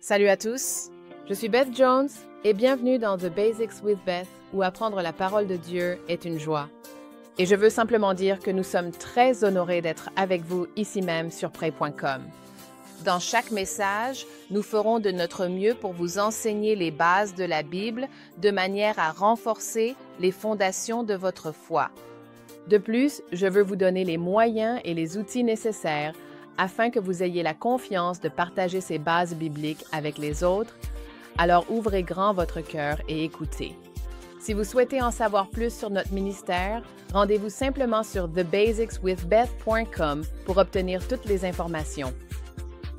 Salut à tous, je suis Beth Jones et bienvenue dans The Basics with Beth, où apprendre la parole de Dieu est une joie. Et je veux simplement dire que nous sommes très honorés d'être avec vous ici même sur Pray.com. Dans chaque message, nous ferons de notre mieux pour vous enseigner les bases de la Bible de manière à renforcer les fondations de votre foi. De plus, je veux vous donner les moyens et les outils nécessaires afin que vous ayez la confiance de partager ces bases bibliques avec les autres. Alors ouvrez grand votre cœur et écoutez. Si vous souhaitez en savoir plus sur notre ministère, rendez-vous simplement sur thebasicswithbeth.com pour obtenir toutes les informations.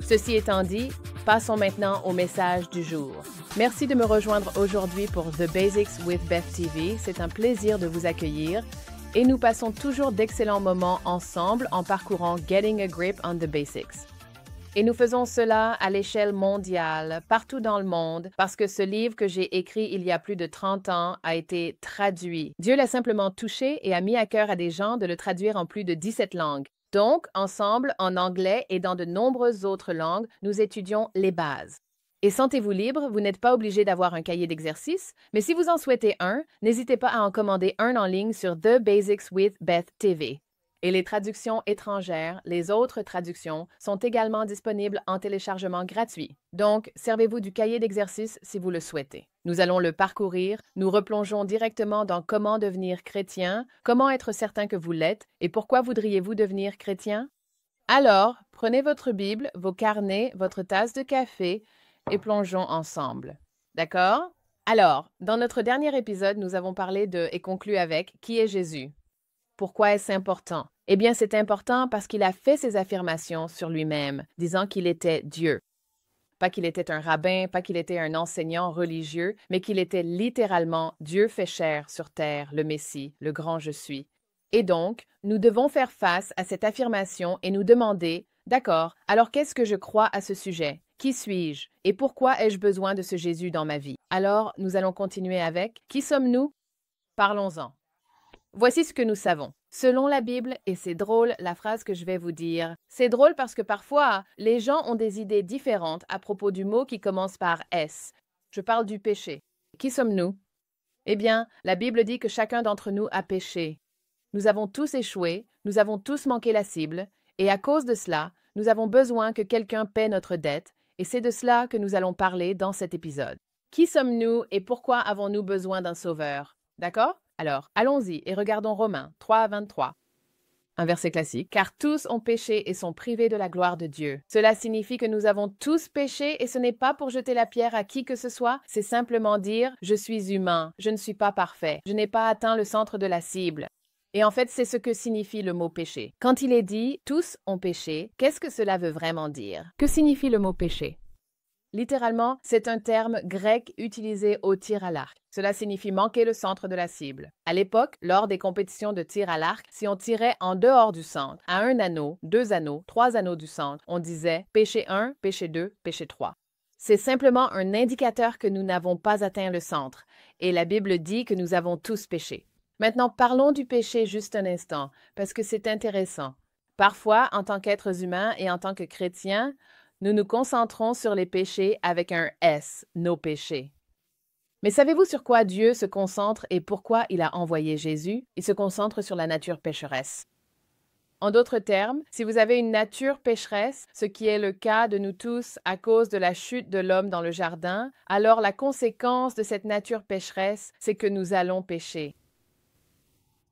Ceci étant dit, passons maintenant au message du jour. Merci de me rejoindre aujourd'hui pour The Basics with Beth TV. C'est un plaisir de vous accueillir. Et nous passons toujours d'excellents moments ensemble en parcourant Getting a Grip on the Basics. Et nous faisons cela à l'échelle mondiale, partout dans le monde, parce que ce livre que j'ai écrit il y a plus de 30 ans a été traduit. Dieu l'a simplement touché et a mis à cœur à des gens de le traduire en plus de 17 langues. Donc, ensemble, en anglais et dans de nombreuses autres langues, nous étudions les bases. Et sentez-vous libre, vous n'êtes pas obligé d'avoir un cahier d'exercice, mais si vous en souhaitez un, n'hésitez pas à en commander un en ligne sur The Basics with Beth TV. Et les traductions étrangères, les autres traductions, sont également disponibles en téléchargement gratuit. Donc, servez-vous du cahier d'exercice si vous le souhaitez. Nous allons le parcourir, nous replongeons directement dans comment devenir chrétien, comment être certain que vous l'êtes et pourquoi voudriez-vous devenir chrétien? Alors, prenez votre Bible, vos carnets, votre tasse de café, et plongeons ensemble. D'accord? Alors, dans notre dernier épisode, nous avons parlé de et conclu avec qui est Jésus. Pourquoi est-ce important? Eh bien, c'est important parce qu'il a fait ses affirmations sur lui-même, disant qu'il était Dieu. Pas qu'il était un rabbin, pas qu'il était un enseignant religieux, mais qu'il était littéralement Dieu fait chair sur terre, le Messie, le grand je suis. Et donc, nous devons faire face à cette affirmation et nous demander, d'accord, alors qu'est-ce que je crois à ce sujet? Qui suis-je? Et pourquoi ai-je besoin de ce Jésus dans ma vie? Alors, nous allons continuer avec « Qui sommes-nous? » Parlons-en. Voici ce que nous savons. Selon la Bible, et c'est drôle la phrase que je vais vous dire, c'est drôle parce que parfois, les gens ont des idées différentes à propos du mot qui commence par « S ». Je parle du péché. Qui sommes-nous? Eh bien, la Bible dit que chacun d'entre nous a péché. Nous avons tous échoué, nous avons tous manqué la cible, et à cause de cela, nous avons besoin que quelqu'un paie notre dette, et c'est de cela que nous allons parler dans cet épisode. Qui sommes-nous et pourquoi avons-nous besoin d'un sauveur? D'accord? Alors, allons-y et regardons Romains 3:23. Un verset classique. « Car tous ont péché et sont privés de la gloire de Dieu. » Cela signifie que nous avons tous péché et ce n'est pas pour jeter la pierre à qui que ce soit, c'est simplement dire « Je suis humain, je ne suis pas parfait, je n'ai pas atteint le centre de la cible. » Et en fait, c'est ce que signifie le mot péché. Quand il est dit « tous ont péché », qu'est-ce que cela veut vraiment dire? Que signifie le mot péché? Littéralement, c'est un terme grec utilisé au tir à l'arc. Cela signifie manquer le centre de la cible. À l'époque, lors des compétitions de tir à l'arc, si on tirait en dehors du centre, à un anneau, 2 anneaux, 3 anneaux du centre, on disait péché 1, péché 2, péché 3. C'est simplement un indicateur que nous n'avons pas atteint le centre. Et la Bible dit que nous avons tous péché. Maintenant, parlons du péché juste un instant, parce que c'est intéressant. Parfois, en tant qu'êtres humains et en tant que chrétiens, nous nous concentrons sur les péchés avec un S, nos péchés. Mais savez-vous sur quoi Dieu se concentre et pourquoi il a envoyé Jésus? Il se concentre sur la nature pécheresse. En d'autres termes, si vous avez une nature pécheresse, ce qui est le cas de nous tous à cause de la chute de l'homme dans le jardin, alors la conséquence de cette nature pécheresse, c'est que nous allons pécher.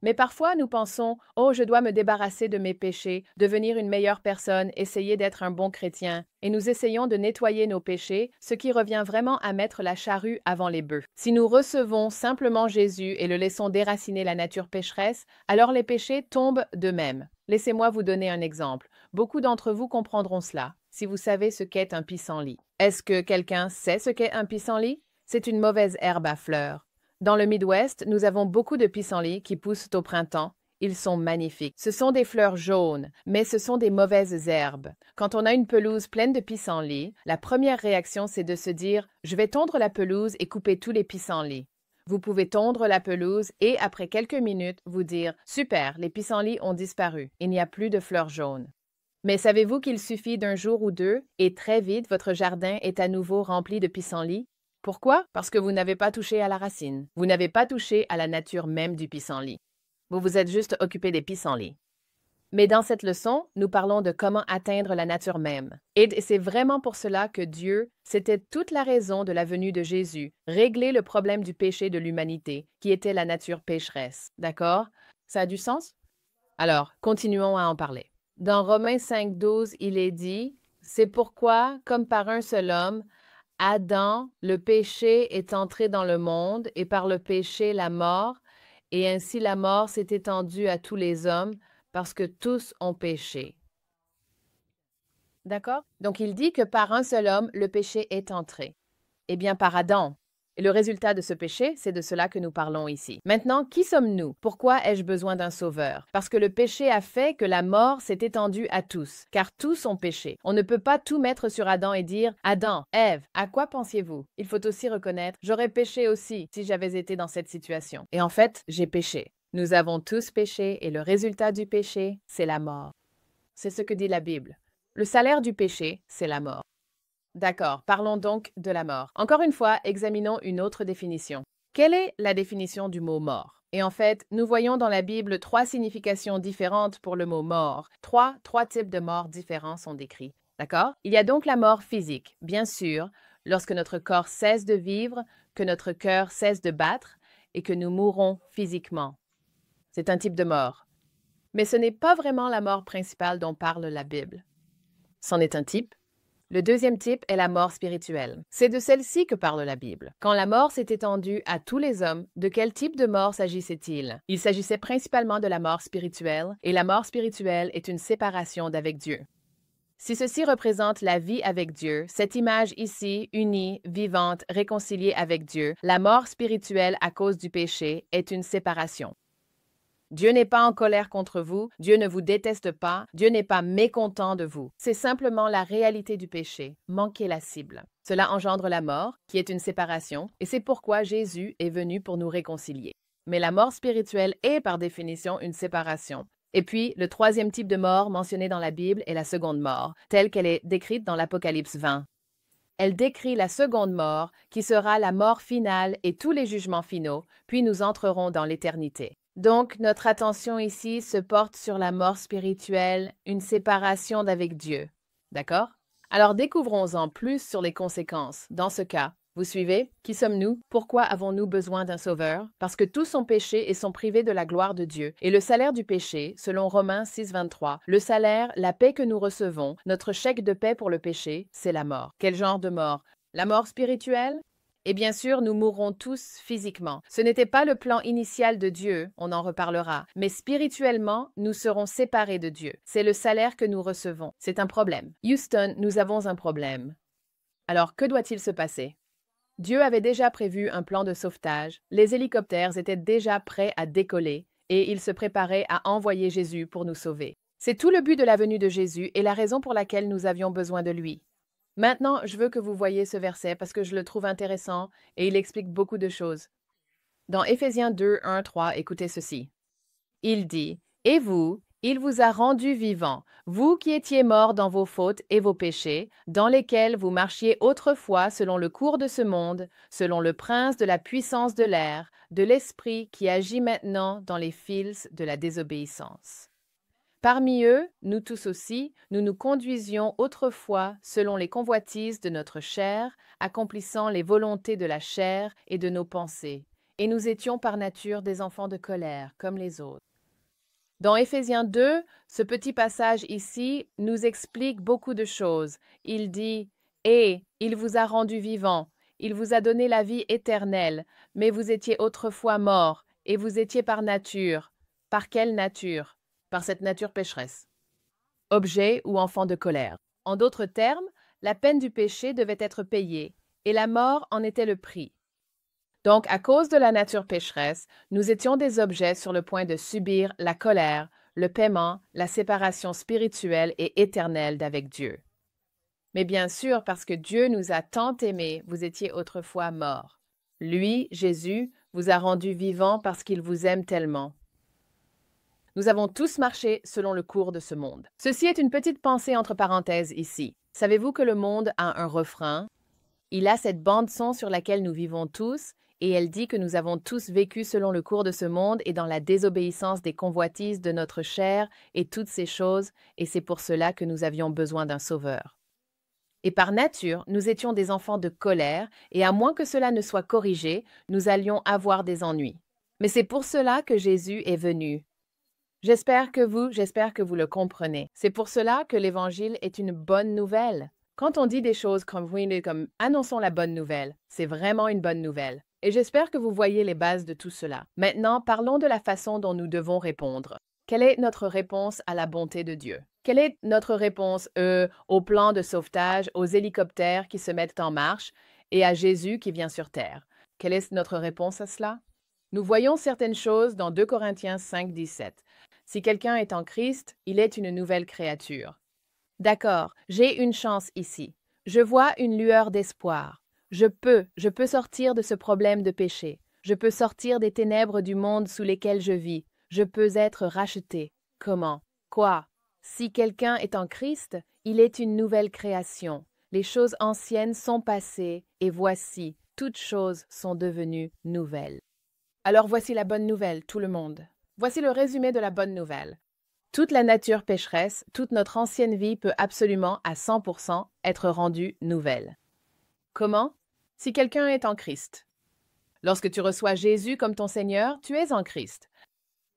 Mais parfois, nous pensons « Oh, je dois me débarrasser de mes péchés, devenir une meilleure personne, essayer d'être un bon chrétien. » Et nous essayons de nettoyer nos péchés, ce qui revient vraiment à mettre la charrue avant les bœufs. Si nous recevons simplement Jésus et le laissons déraciner la nature pécheresse, alors les péchés tombent d'eux-mêmes. Laissez-moi vous donner un exemple. Beaucoup d'entre vous comprendront cela, si vous savez ce qu'est un pissenlit. Est-ce que quelqu'un sait ce qu'est un pissenlit? C'est une mauvaise herbe à fleurs. Dans le Midwest, nous avons beaucoup de pissenlits qui poussent au printemps. Ils sont magnifiques. Ce sont des fleurs jaunes, mais ce sont des mauvaises herbes. Quand on a une pelouse pleine de pissenlits, la première réaction, c'est de se dire « Je vais tondre la pelouse et couper tous les pissenlits. » Vous pouvez tondre la pelouse et, après quelques minutes, vous dire « Super, les pissenlits ont disparu. Il n'y a plus de fleurs jaunes. » Mais savez-vous qu'il suffit d'un jour ou deux, et très vite votre jardin est à nouveau rempli de pissenlits? Pourquoi? Parce que vous n'avez pas touché à la racine. Vous n'avez pas touché à la nature même du pissenlit. Vous vous êtes juste occupé des pissenlits. Mais dans cette leçon, nous parlons de comment atteindre la nature même. Et c'est vraiment pour cela que Dieu, c'était toute la raison de la venue de Jésus, régler le problème du péché de l'humanité, qui était la nature pécheresse. D'accord? Ça a du sens? Alors, continuons à en parler. Dans Romains 5,12, il est dit, « C'est pourquoi, comme par un seul homme, Adam, le péché est entré dans le monde, et par le péché, la mort, et ainsi la mort s'est étendue à tous les hommes, parce que tous ont péché. » D'accord? Donc, il dit que par un seul homme, le péché est entré. Eh bien, par Adam. Et le résultat de ce péché, c'est de cela que nous parlons ici. Maintenant, qui sommes-nous? Pourquoi ai-je besoin d'un sauveur? Parce que le péché a fait que la mort s'est étendue à tous, car tous ont péché. On ne peut pas tout mettre sur Adam et dire « Adam, Ève, à quoi pensiez-vous? » Il faut aussi reconnaître « J'aurais péché aussi si j'avais été dans cette situation. » Et en fait, j'ai péché. Nous avons tous péché et le résultat du péché, c'est la mort. C'est ce que dit la Bible. Le salaire du péché, c'est la mort. D'accord, parlons donc de la mort. Encore une fois, examinons une autre définition. Quelle est la définition du mot mort? Et en fait, nous voyons dans la Bible 3 significations différentes pour le mot mort. Trois types de morts différents sont décrits. D'accord? Il y a donc la mort physique, bien sûr, lorsque notre corps cesse de vivre, que notre cœur cesse de battre et que nous mourrons physiquement. C'est un type de mort. Mais ce n'est pas vraiment la mort principale dont parle la Bible. C'en est un type. Le deuxième type est la mort spirituelle. C'est de celle-ci que parle la Bible. Quand la mort s'est étendue à tous les hommes, de quel type de mort s'agissait-il? Il s'agissait principalement de la mort spirituelle, et la mort spirituelle est une séparation d'avec Dieu. Si ceci représente la vie avec Dieu, cette image ici, unie, vivante, réconciliée avec Dieu, la mort spirituelle à cause du péché est une séparation. Dieu n'est pas en colère contre vous, Dieu ne vous déteste pas, Dieu n'est pas mécontent de vous. C'est simplement la réalité du péché, manquer la cible. Cela engendre la mort, qui est une séparation, et c'est pourquoi Jésus est venu pour nous réconcilier. Mais la mort spirituelle est par définition une séparation. Et puis, le troisième type de mort mentionné dans la Bible est la seconde mort, telle qu'elle est décrite dans l'Apocalypse 20. Elle décrit la seconde mort, qui sera la mort finale et tous les jugements finaux, puis nous entrerons dans l'éternité. Donc, notre attention ici se porte sur la mort spirituelle, une séparation d'avec Dieu. D'accord? Alors, découvrons-en plus sur les conséquences. Dans ce cas, vous suivez? Qui sommes-nous? Pourquoi avons-nous besoin d'un sauveur? Parce que tous ont péché et sont privés de la gloire de Dieu. Et le salaire du péché, selon Romains 6,23, le salaire, la paix que nous recevons, notre chèque de paix pour le péché, c'est la mort. Quel genre de mort? La mort spirituelle? Et bien sûr, nous mourrons tous physiquement. Ce n'était pas le plan initial de Dieu, on en reparlera, mais spirituellement, nous serons séparés de Dieu. C'est le salaire que nous recevons. C'est un problème. Houston, nous avons un problème. Alors, que doit-il se passer? Dieu avait déjà prévu un plan de sauvetage, les hélicoptères étaient déjà prêts à décoller, et il se préparait à envoyer Jésus pour nous sauver. C'est tout le but de la venue de Jésus et la raison pour laquelle nous avions besoin de lui. Maintenant, je veux que vous voyiez ce verset parce que je le trouve intéressant et il explique beaucoup de choses. Dans Éphésiens 2, 1, 3, écoutez ceci. Il dit, « Et vous, il vous a rendus vivants, vous qui étiez morts dans vos fautes et vos péchés, dans lesquels vous marchiez autrefois selon le cours de ce monde, selon le prince de la puissance de l'air, de l'esprit qui agit maintenant dans les fils de la désobéissance. » Parmi eux, nous tous aussi, nous nous conduisions autrefois selon les convoitises de notre chair, accomplissant les volontés de la chair et de nos pensées, et nous étions par nature des enfants de colère, comme les autres. Dans Éphésiens 2, ce petit passage ici nous explique beaucoup de choses. Il dit « Et il vous a rendus vivants, il vous a donné la vie éternelle, mais vous étiez autrefois morts, et vous étiez par nature. » Par quelle nature? Par cette nature pécheresse. Objet ou enfant de colère. En d'autres termes, la peine du péché devait être payée, et la mort en était le prix. Donc, à cause de la nature pécheresse, nous étions des objets sur le point de subir la colère, le paiement, la séparation spirituelle et éternelle d'avec Dieu. Mais bien sûr, parce que Dieu nous a tant aimés, vous étiez autrefois morts. Lui, Jésus, vous a rendus vivants parce qu'il vous aime tellement. Nous avons tous marché selon le cours de ce monde. Ceci est une petite pensée entre parenthèses ici. Savez-vous que le monde a un refrain? Il a cette bande-son sur laquelle nous vivons tous, et elle dit que nous avons tous vécu selon le cours de ce monde et dans la désobéissance des convoitises de notre chair et toutes ces choses, et c'est pour cela que nous avions besoin d'un sauveur. Et par nature, nous étions des enfants de colère, et à moins que cela ne soit corrigé, nous allions avoir des ennuis. Mais c'est pour cela que Jésus est venu. J'espère que vous le comprenez. C'est pour cela que l'Évangile est une bonne nouvelle. Quand on dit des choses comme annonçons la bonne nouvelle, c'est vraiment une bonne nouvelle. Et j'espère que vous voyez les bases de tout cela. Maintenant, parlons de la façon dont nous devons répondre. Quelle est notre réponse à la bonté de Dieu? Quelle est notre réponse au plan de sauvetage, aux hélicoptères qui se mettent en marche et à Jésus qui vient sur terre? Quelle est notre réponse à cela? Nous voyons certaines choses dans 2 Corinthiens 5, 17. Si quelqu'un est en Christ, il est une nouvelle créature. D'accord, j'ai une chance ici. Je vois une lueur d'espoir. Je peux sortir de ce problème de péché. Je peux sortir des ténèbres du monde sous lesquelles je vis. Je peux être racheté. Comment? Quoi? Si quelqu'un est en Christ, il est une nouvelle création. Les choses anciennes sont passées et voici, toutes choses sont devenues nouvelles. Alors voici la bonne nouvelle, tout le monde. Voici le résumé de la bonne nouvelle. Toute la nature pécheresse, toute notre ancienne vie peut absolument à 100% être rendue nouvelle. Comment? Si quelqu'un est en Christ. Lorsque tu reçois Jésus comme ton Seigneur, tu es en Christ.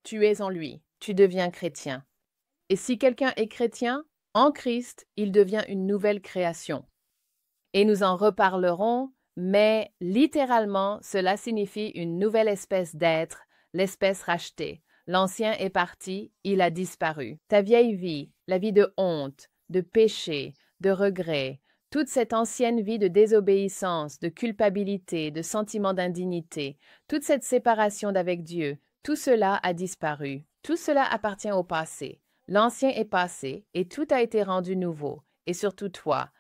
Tu es en lui, tu deviens chrétien. Et si quelqu'un est chrétien, en Christ, il devient une nouvelle création. Et nous en reparlerons, mais littéralement, cela signifie une nouvelle espèce d'être, l'espèce rachetée. L'ancien est parti, il a disparu. Ta vieille vie, la vie de honte, de péché, de regret, toute cette ancienne vie de désobéissance, de culpabilité, de sentiment d'indignité, toute cette séparation d'avec Dieu, tout cela a disparu. Tout cela appartient au passé. L'ancien est passé et tout a été rendu nouveau. Et surtout toi.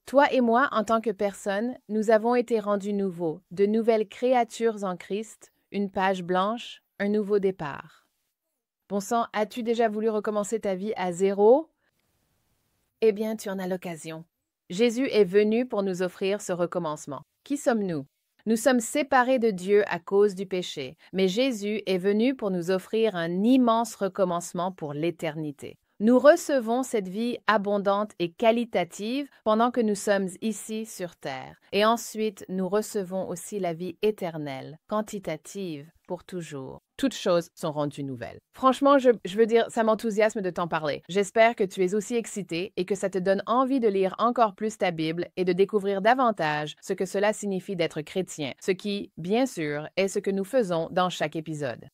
Toi et moi, en tant que personne, nous avons été rendus nouveaux, de nouvelles créatures en Christ, une page blanche, un nouveau départ. Bon sang, as-tu déjà voulu recommencer ta vie à zéro? Eh bien, tu en as l'occasion. Jésus est venu pour nous offrir ce recommencement. Qui sommes-nous? Nous sommes séparés de Dieu à cause du péché, mais Jésus est venu pour nous offrir un immense recommencement pour l'éternité. Nous recevons cette vie abondante et qualitative pendant que nous sommes ici sur terre. Et ensuite, nous recevons aussi la vie éternelle, quantitative, pour toujours. Toutes choses sont rendues nouvelles. Franchement, je veux dire, ça m'enthousiasme de t'en parler. J'espère que tu es aussi excité et que ça te donne envie de lire encore plus ta Bible et de découvrir davantage ce que cela signifie d'être chrétien, ce qui, bien sûr, est ce que nous faisons dans chaque épisode.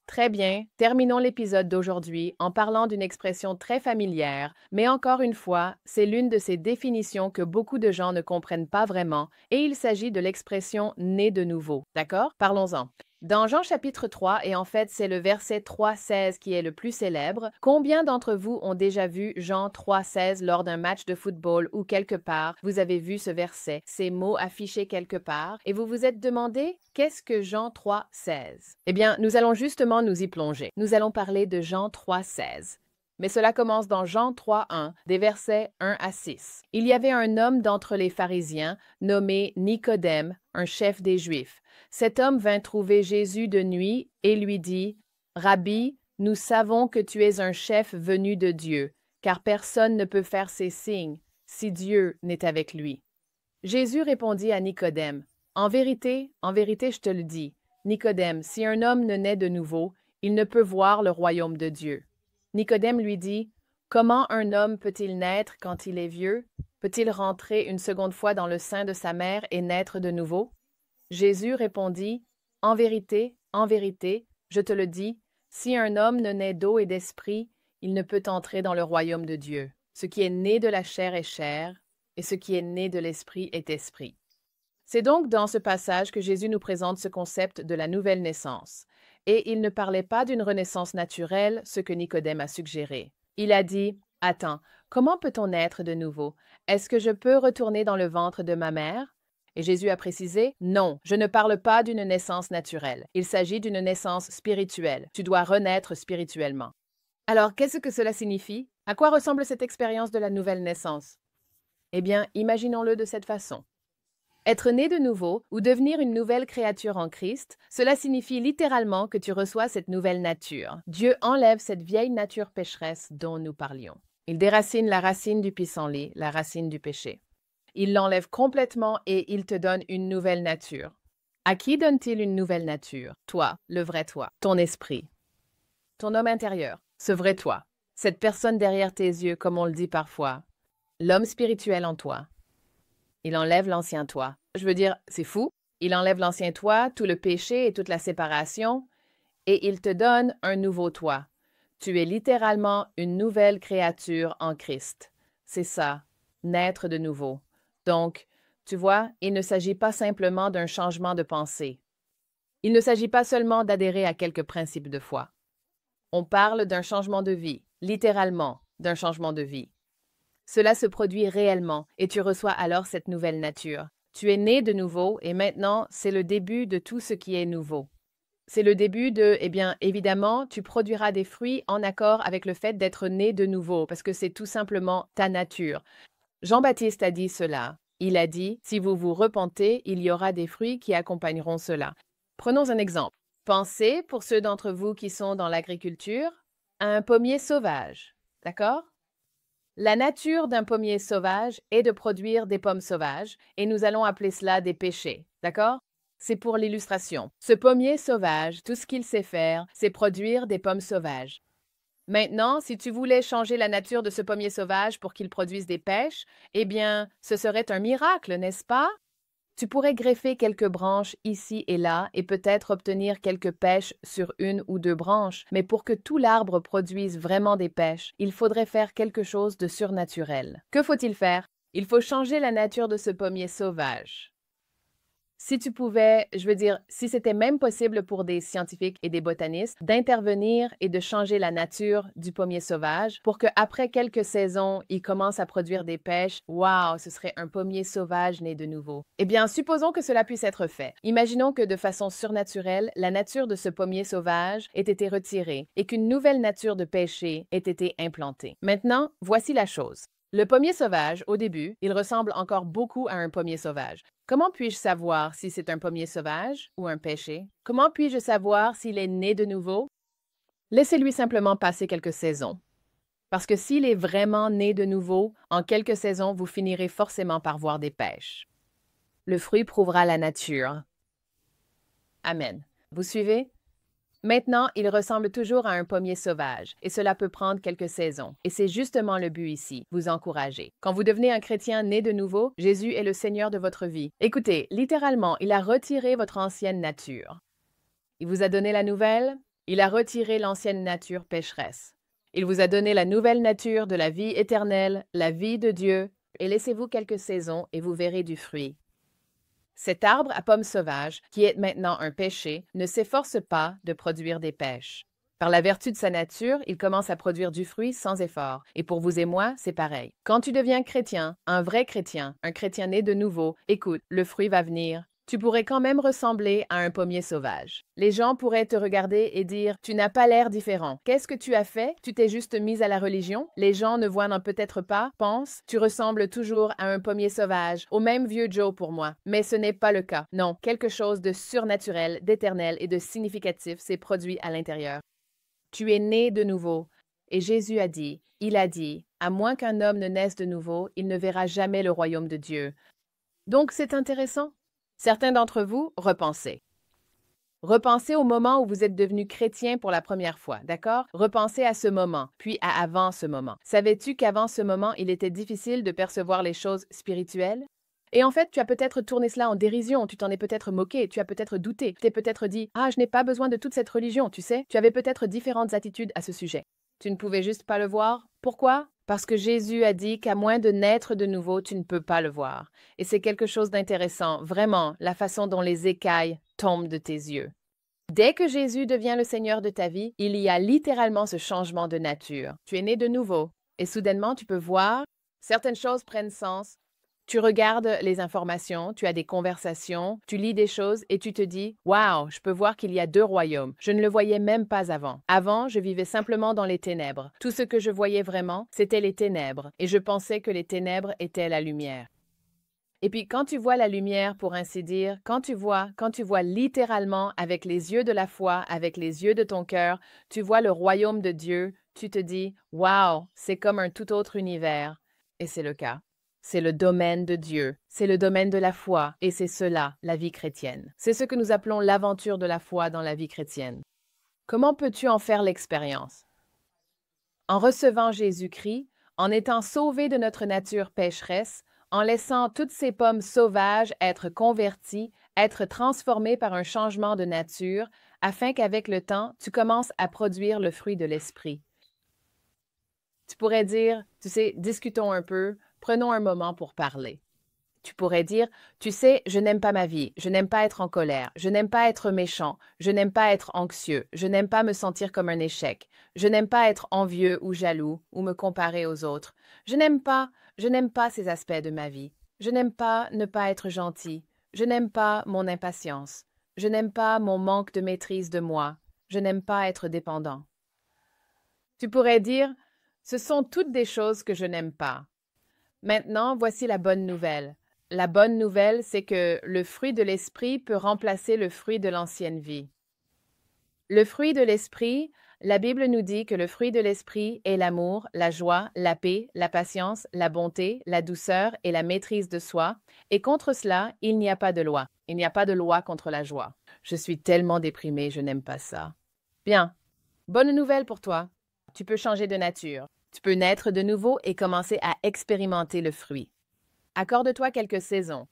Très bien, terminons l'épisode d'aujourd'hui en parlant d'une expression très familière, mais encore une fois, c'est l'une de ces définitions que beaucoup de gens ne comprennent pas vraiment, et il s'agit de l'expression « né de nouveau ». D'accord? Parlons-en. Dans Jean chapitre 3, et en fait c'est le verset 3,16 qui est le plus célèbre, combien d'entre vous ont déjà vu Jean 3,16 lors d'un match de football ou quelque part, vous avez vu ce verset, ces mots affichés quelque part, et vous vous êtes demandé qu'est-ce que Jean 3,16? Eh bien, nous allons justement nous y plonger. Nous allons parler de Jean 3,16. Mais cela commence dans Jean 3,1, des versets 1 à 6. Il y avait un homme d'entre les pharisiens, nommé Nicodème, un chef des Juifs. Cet homme vint trouver Jésus de nuit et lui dit, « Rabbi, nous savons que tu es un chef venu de Dieu, car personne ne peut faire ces signes si Dieu n'est avec lui. » Jésus répondit à Nicodème, « en vérité, je te le dis, Nicodème, si un homme ne naît de nouveau, il ne peut voir le royaume de Dieu. » Nicodème lui dit, « Comment un homme peut-il naître quand il est vieux? Peut-il rentrer une seconde fois dans le sein de sa mère et naître de nouveau? » Jésus répondit, « en vérité, je te le dis, si un homme ne naît d'eau et d'esprit, il ne peut entrer dans le royaume de Dieu. Ce qui est né de la chair est chair, et ce qui est né de l'esprit est esprit. » C'est donc dans ce passage que Jésus nous présente ce concept de la nouvelle naissance. Et il ne parlait pas d'une renaissance naturelle, ce que Nicodème a suggéré. Il a dit, « Attends, comment peut-on naître de nouveau? Est-ce que je peux retourner dans le ventre de ma mère? » Et Jésus a précisé, non, je ne parle pas d'une naissance naturelle. Il s'agit d'une naissance spirituelle. Tu dois renaître spirituellement. Alors, qu'est-ce que cela signifie? À quoi ressemble cette expérience de la nouvelle naissance? Eh bien, imaginons-le de cette façon. Être né de nouveau ou devenir une nouvelle créature en Christ, cela signifie littéralement que tu reçois cette nouvelle nature. Dieu enlève cette vieille nature pécheresse dont nous parlions. Il déracine la racine du pissenlit, la racine du péché. Il l'enlève complètement et il te donne une nouvelle nature. À qui donne-t-il une nouvelle nature? Toi, le vrai toi, ton esprit, ton homme intérieur, ce vrai toi, cette personne derrière tes yeux, comme on le dit parfois, l'homme spirituel en toi. Il enlève l'ancien toi. Je veux dire, c'est fou. Il enlève l'ancien toi, tout le péché et toute la séparation, et il te donne un nouveau toi. Tu es littéralement une nouvelle créature en Christ. C'est ça, naître de nouveau. Donc, tu vois, il ne s'agit pas simplement d'un changement de pensée. Il ne s'agit pas seulement d'adhérer à quelques principes de foi. On parle d'un changement de vie, littéralement, d'un changement de vie. Cela se produit réellement et tu reçois alors cette nouvelle nature. Tu es né de nouveau et maintenant, c'est le début de tout ce qui est nouveau. C'est le début de, eh bien, évidemment, tu produiras des fruits en accord avec le fait d'être né de nouveau parce que c'est tout simplement ta nature. Jean-Baptiste a dit cela. Il a dit, si vous vous repentez, il y aura des fruits qui accompagneront cela. Prenons un exemple. Pensez, pour ceux d'entre vous qui sont dans l'agriculture, à un pommier sauvage. D'accord? La nature d'un pommier sauvage est de produire des pommes sauvages, et nous allons appeler cela des pêchers, d'accord? C'est pour l'illustration. Ce pommier sauvage, tout ce qu'il sait faire, c'est produire des pommes sauvages. Maintenant, si tu voulais changer la nature de ce pommier sauvage pour qu'il produise des pêches, eh bien, ce serait un miracle, n'est-ce pas? Tu pourrais greffer quelques branches ici et là et peut-être obtenir quelques pêches sur une ou deux branches, mais pour que tout l'arbre produise vraiment des pêches, il faudrait faire quelque chose de surnaturel. Que faut-il faire? Il faut changer la nature de ce pommier sauvage. Si tu pouvais, je veux dire, si c'était même possible pour des scientifiques et des botanistes d'intervenir et de changer la nature du pommier sauvage pour qu'après quelques saisons, il commence à produire des pêches, waouh, ce serait un pommier sauvage né de nouveau. Eh bien, supposons que cela puisse être fait. Imaginons que de façon surnaturelle, la nature de ce pommier sauvage ait été retirée et qu'une nouvelle nature de péché ait été implantée. Maintenant, voici la chose. Le pommier sauvage, au début, il ressemble encore beaucoup à un pommier sauvage. Comment puis-je savoir si c'est un pommier sauvage ou un péché? Comment puis-je savoir s'il est né de nouveau? Laissez-lui simplement passer quelques saisons. Parce que s'il est vraiment né de nouveau, en quelques saisons, vous finirez forcément par voir des pêches. Le fruit prouvera la nature. Amen. Vous suivez? Maintenant, il ressemble toujours à un pommier sauvage, et cela peut prendre quelques saisons. Et c'est justement le but ici, vous encourager. Quand vous devenez un chrétien né de nouveau, Jésus est le Seigneur de votre vie. Écoutez, littéralement, il a retiré votre ancienne nature. Il vous a donné la nouvelle, il a retiré l'ancienne nature pécheresse. Il vous a donné la nouvelle nature de la vie éternelle, la vie de Dieu, et laissez-vous quelques saisons et vous verrez du fruit. Cet arbre à pommes sauvages, qui est maintenant un péché, ne s'efforce pas de produire des pêches. Par la vertu de sa nature, il commence à produire du fruit sans effort. Et pour vous et moi, c'est pareil. Quand tu deviens chrétien, un vrai chrétien, un chrétien né de nouveau, écoute, le fruit va venir. Tu pourrais quand même ressembler à un pommier sauvage. Les gens pourraient te regarder et dire « Tu n'as pas l'air différent. Qu'est-ce que tu as fait? Tu t'es juste mise à la religion? » Les gens ne voient peut-être pas, pensent « Tu ressembles toujours à un pommier sauvage, au même vieux Joe pour moi. » Mais ce n'est pas le cas. Non, quelque chose de surnaturel, d'éternel et de significatif s'est produit à l'intérieur. Tu es né de nouveau. Et Jésus a dit, il a dit « À moins qu'un homme ne naisse de nouveau, il ne verra jamais le royaume de Dieu. » Donc c'est intéressant. Certains d'entre vous, repensez. Repensez au moment où vous êtes devenu chrétien pour la première fois, d'accord? Repensez à ce moment, puis à avant ce moment. Savais-tu qu'avant ce moment, il était difficile de percevoir les choses spirituelles? Et en fait, tu as peut-être tourné cela en dérision, tu t'en es peut-être moqué, tu as peut-être douté, tu t'es peut-être dit « Ah, je n'ai pas besoin de toute cette religion, tu sais ?» Tu avais peut-être différentes attitudes à ce sujet. Tu ne pouvais juste pas le voir. Pourquoi? Parce que Jésus a dit qu'à moins de naître de nouveau, tu ne peux pas le voir. Et c'est quelque chose d'intéressant, vraiment, la façon dont les écailles tombent de tes yeux. Dès que Jésus devient le Seigneur de ta vie, il y a littéralement ce changement de nature. Tu es né de nouveau. Et soudainement, tu peux voir, certaines choses prennent sens. Tu regardes les informations, tu as des conversations, tu lis des choses et tu te dis « Wow, je peux voir qu'il y a deux royaumes. Je ne le voyais même pas avant. Avant, je vivais simplement dans les ténèbres. Tout ce que je voyais vraiment, c'était les ténèbres et je pensais que les ténèbres étaient la lumière. » Et puis quand tu vois la lumière, pour ainsi dire, quand tu vois littéralement avec les yeux de la foi, avec les yeux de ton cœur, tu vois le royaume de Dieu, tu te dis « Wow, c'est comme un tout autre univers. » Et c'est le cas. C'est le domaine de Dieu, c'est le domaine de la foi, et c'est cela, la vie chrétienne. C'est ce que nous appelons l'aventure de la foi dans la vie chrétienne. Comment peux-tu en faire l'expérience? En recevant Jésus-Christ, en étant sauvé de notre nature pécheresse, en laissant toutes ces pommes sauvages être converties, être transformées par un changement de nature, afin qu'avec le temps, tu commences à produire le fruit de l'esprit. Tu pourrais dire, tu sais, discutons un peu, prenons un moment pour parler. Tu pourrais dire, tu sais, je n'aime pas ma vie, je n'aime pas être en colère, je n'aime pas être méchant, je n'aime pas être anxieux, je n'aime pas me sentir comme un échec, je n'aime pas être envieux ou jaloux ou me comparer aux autres. Je n'aime pas ces aspects de ma vie. Je n'aime pas ne pas être gentil. Je n'aime pas mon impatience. Je n'aime pas mon manque de maîtrise de moi. Je n'aime pas être dépendant. Tu pourrais dire, ce sont toutes des choses que je n'aime pas. Maintenant, voici la bonne nouvelle. La bonne nouvelle, c'est que le fruit de l'esprit peut remplacer le fruit de l'ancienne vie. Le fruit de l'esprit, la Bible nous dit que le fruit de l'esprit est l'amour, la joie, la paix, la patience, la bonté, la douceur et la maîtrise de soi, et contre cela, il n'y a pas de loi. Il n'y a pas de loi contre la joie. Je suis tellement déprimée, je n'aime pas ça. Bien. Bonne nouvelle pour toi. Tu peux changer de nature. Tu peux naître de nouveau et commencer à expérimenter le fruit. Accorde-toi quelques saisons.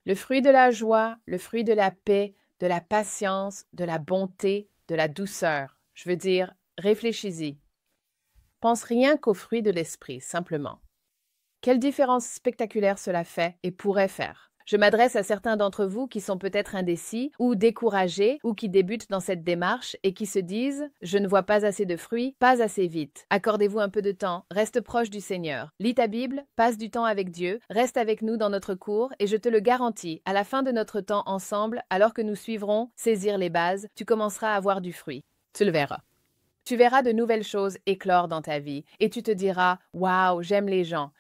Le fruit de la joie, le fruit de la paix, de la patience, de la bonté, de la douceur. Je veux dire, réfléchis-y. Pense rien qu'au fruit de l'esprit, simplement. Quelle différence spectaculaire cela fait et pourrait faire? Je m'adresse à certains d'entre vous qui sont peut-être indécis ou découragés ou qui débutent dans cette démarche et qui se disent « Je ne vois pas assez de fruits, pas assez vite. » Accordez-vous un peu de temps, reste proche du Seigneur. Lis ta Bible, passe du temps avec Dieu, reste avec nous dans notre cours et je te le garantis, à la fin de notre temps ensemble, alors que nous suivrons saisir les bases, tu commenceras à avoir du fruit. Tu le verras. Tu verras de nouvelles choses éclore dans ta vie et tu te diras « Waouh, j'aime les gens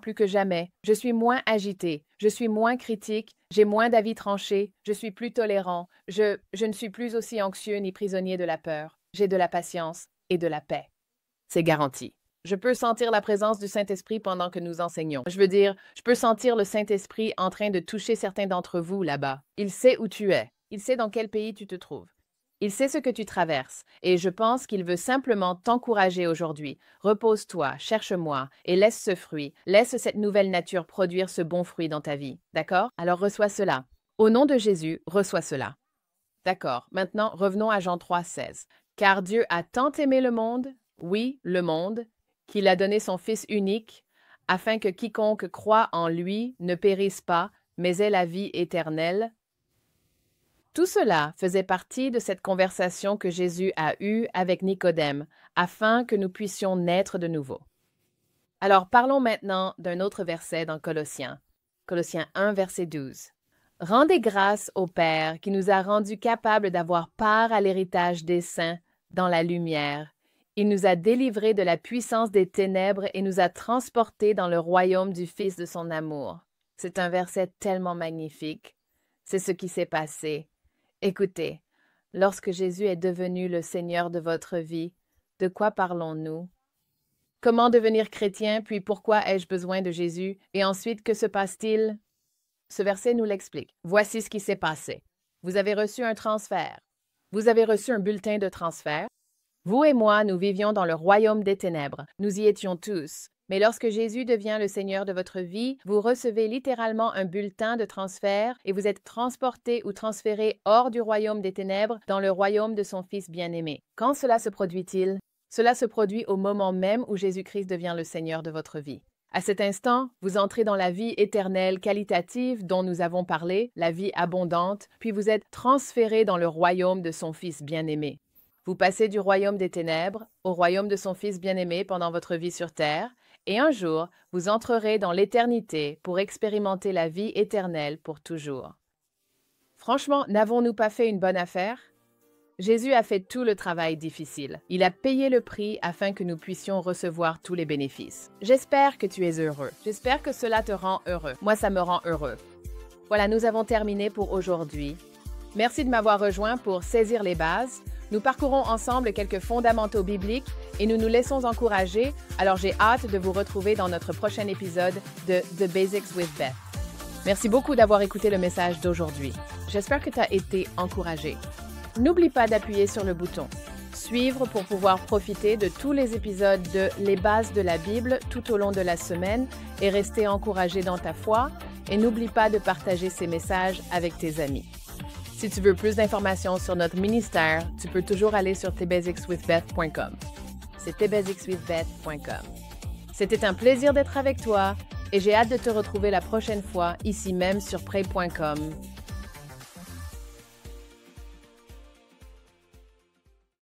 plus que jamais, je suis moins agité, je suis moins critique, j'ai moins d'avis tranchés, je suis plus tolérant, je ne suis plus aussi anxieux ni prisonnier de la peur, j'ai de la patience et de la paix. » C'est garanti. Je peux sentir la présence du Saint-Esprit pendant que nous enseignons. Je veux dire, je peux sentir le Saint-Esprit en train de toucher certains d'entre vous là-bas. Il sait où tu es, il sait dans quel pays tu te trouves. Il sait ce que tu traverses, et je pense qu'il veut simplement t'encourager aujourd'hui. Repose-toi, cherche-moi, et laisse ce fruit, laisse cette nouvelle nature produire ce bon fruit dans ta vie. D'accord? Alors reçois cela. Au nom de Jésus, reçois cela. D'accord. Maintenant, revenons à Jean 3,16. Car Dieu a tant aimé le monde, oui, le monde, qu'il a donné son Fils unique, afin que quiconque croit en lui ne périsse pas, mais ait la vie éternelle. Tout cela faisait partie de cette conversation que Jésus a eue avec Nicodème, afin que nous puissions naître de nouveau. Alors parlons maintenant d'un autre verset dans Colossiens. Colossiens 1, verset 12. « Rendez grâce au Père qui nous a rendus capables d'avoir part à l'héritage des saints dans la lumière. Il nous a délivrés de la puissance des ténèbres et nous a transportés dans le royaume du Fils de son amour. » C'est un verset tellement magnifique. C'est ce qui s'est passé. Écoutez, lorsque Jésus est devenu le Seigneur de votre vie, de quoi parlons-nous? Comment devenir chrétien, puis pourquoi ai-je besoin de Jésus? Et ensuite, que se passe-t-il? Ce verset nous l'explique. Voici ce qui s'est passé. Vous avez reçu un transfert. Vous avez reçu un bulletin de transfert. Vous et moi, nous vivions dans le royaume des ténèbres. Nous y étions tous. Mais lorsque Jésus devient le Seigneur de votre vie, vous recevez littéralement un bulletin de transfert et vous êtes transporté ou transféré hors du royaume des ténèbres dans le royaume de son Fils bien-aimé. Quand cela se produit-il? Cela se produit au moment même où Jésus-Christ devient le Seigneur de votre vie. À cet instant, vous entrez dans la vie éternelle qualitative dont nous avons parlé, la vie abondante, puis vous êtes transféré dans le royaume de son Fils bien-aimé. Vous passez du royaume des ténèbres au royaume de son Fils bien-aimé pendant votre vie sur terre, Et un jour, vous entrerez dans l'éternité pour expérimenter la vie éternelle pour toujours. Franchement, n'avons-nous pas fait une bonne affaire? Jésus a fait tout le travail difficile. Il a payé le prix afin que nous puissions recevoir tous les bénéfices. J'espère que tu es heureux. J'espère que cela te rend heureux. Moi, ça me rend heureux. Voilà, nous avons terminé pour aujourd'hui. Merci de m'avoir rejoint pour saisir les bases. Nous parcourons ensemble quelques fondamentaux bibliques et nous nous laissons encourager. Alors j'ai hâte de vous retrouver dans notre prochain épisode de The Basics with Beth. Merci beaucoup d'avoir écouté le message d'aujourd'hui. J'espère que tu as été encouragé. N'oublie pas d'appuyer sur le bouton « Suivre » pour pouvoir profiter de tous les épisodes de Les bases de la Bible tout au long de la semaine et rester encouragé dans ta foi. Et n'oublie pas de partager ces messages avec tes amis. Si tu veux plus d'informations sur notre ministère, tu peux toujours aller sur tbasicswithbeth.com. C'est tbasicswithbeth.com. C'était un plaisir d'être avec toi et j'ai hâte de te retrouver la prochaine fois ici même sur pray.com.